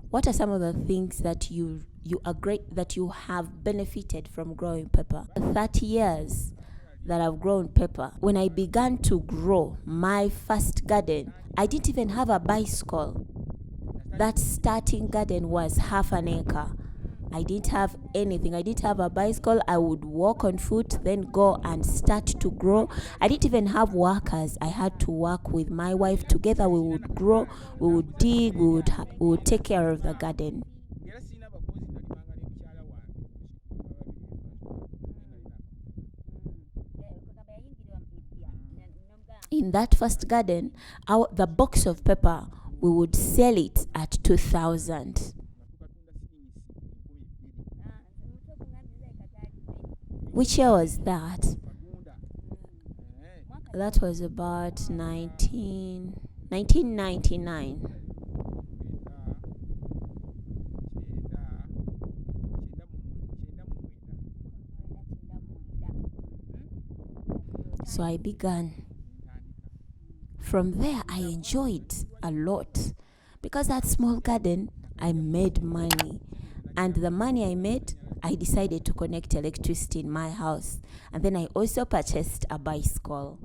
What are some of the things that you have benefited from growing pepper? 30 years that I've grown pepper. When I began to grow my first garden, I didn't even have a bicycle. That starting garden was half an acre. I didn't have anything. I didn't have a bicycle. I would walk on foot, then go and start to grow. I didn't even have workers. I had to work with my wife. Together we would grow, we would dig, we would take care of the garden. In that first garden, the box of pepper, we would sell it at 2,000. Which year was that? That was about 1999. So I began. From there, I enjoyed a lot because that small garden, I made money. And the money I made, I decided to connect electricity in my house. And then I also purchased a bicycle.